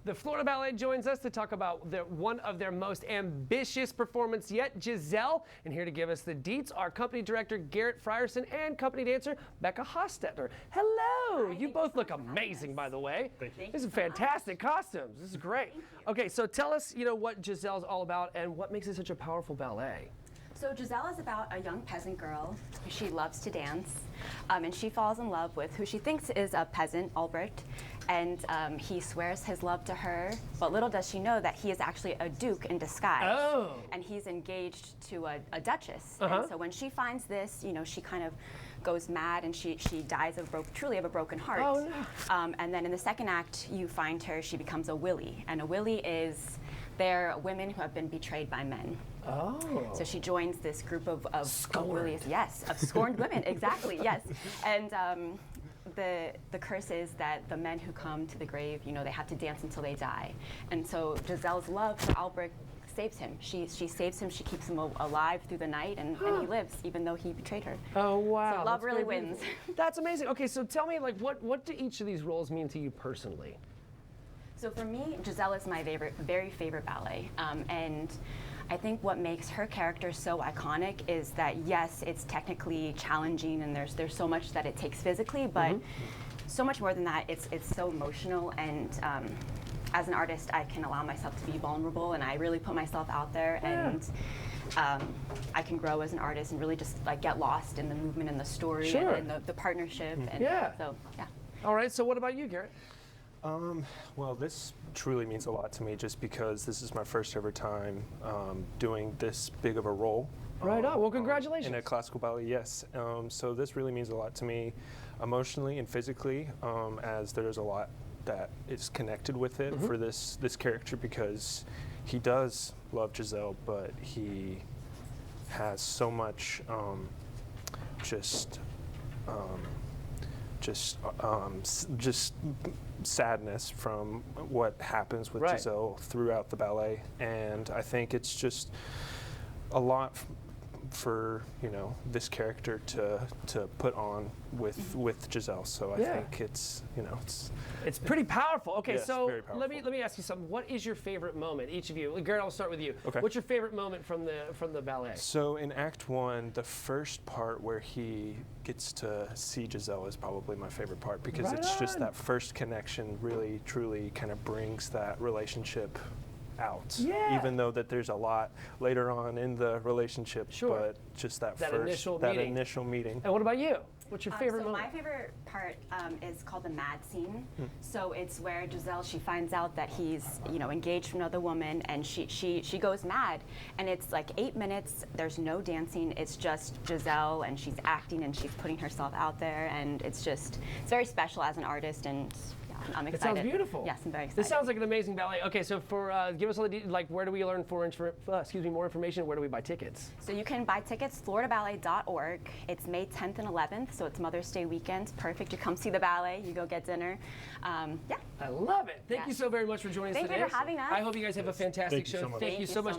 The Florida Ballet joins us to talk about one of their most ambitious performance yet, Giselle. And here to give us the deets are company director Garrett Frierson and company dancer Becca Hostetler. Hello. Hi, you both look amazing, by the way. Thank you. These are fantastic costumes. This is great. Okay, so tell us, what Giselle's all about and what makes it such a powerful ballet. So Giselle is about a young peasant girl. She loves to dance, and she falls in love with who she thinks is a peasant, Albrecht, and he swears his love to her, but little does she know that he is actually a duke in disguise. Oh. And he's engaged to a duchess. Uh-huh. And so when she finds this, she kind of goes mad and she dies truly of a broken heart. Oh, no. And then in the second act, you find her, she becomes a willy, and a willy they're women who have been betrayed by men. Oh. So she joins this group of willies, yes, of scorned women, exactly, yes. And the curse is that the men who come to the grave, they have to dance until they die. And so Giselle's love for Albrecht saves him. She saves him, she keeps him alive through the night, and he lives, even though he betrayed her. Oh, wow. So love really wins. That's amazing. Okay, so tell me, what do each of these roles mean to you personally? So for me, Giselle is my very favorite ballet, and I think what makes her character so iconic is that yes, it's technically challenging, and there's so much that it takes physically, but so much more than that, it's so emotional, and as an artist, I can allow myself to be vulnerable, and I really put myself out there, and I can grow as an artist and really just get lost in the movement and the story and the partnership, and so yeah. All right, so what about you, Garrett? Well, this truly means a lot to me just because this is my first ever time doing this big of a role. Right on. Well, congratulations. In a classical ballet, yes. So this really means a lot to me emotionally and physically, as there's a lot that is connected with it for this character, because he does love Giselle, but he has so much just sadness from what happens with Giselle throughout the ballet, and I think it's just a lot for this character to put on with Giselle. So I think it's it's pretty powerful. Okay, yes, so very powerful. let me ask you something. What is your favorite moment? Each of you, Garrett, I'll start with you. Okay. What's your favorite moment from the ballet? So in Act 1, the first part where he gets to see Giselle is probably my favorite part, because it's just that first connection really truly kind of brings that relationship out. Yeah. Even though that there's a lot later on in the relationship, but just that initial meeting. And what about you? What's your favorite moment? My favorite part is called the mad scene. So it's where Giselle, she finds out that he's engaged to another woman, and she goes mad, and it's like 8 minutes. There's no dancing. It's just Giselle, and she's acting and she's putting herself out there, and it's very special as an artist, and I'm excited. It sounds beautiful. Yes, I'm very excited. This sounds like an amazing ballet. Okay, so give us all the where do we learn more information? Where do we buy tickets? So you can buy tickets floridaballet.org. It's May 10th and 11th, so it's Mother's Day weekend. Perfect. You come see the ballet. You go get dinner. Yeah. I love it. Thank you so very much for joining us today. Thank you for having us. I hope you guys have a fantastic show. So much. Thank you so much.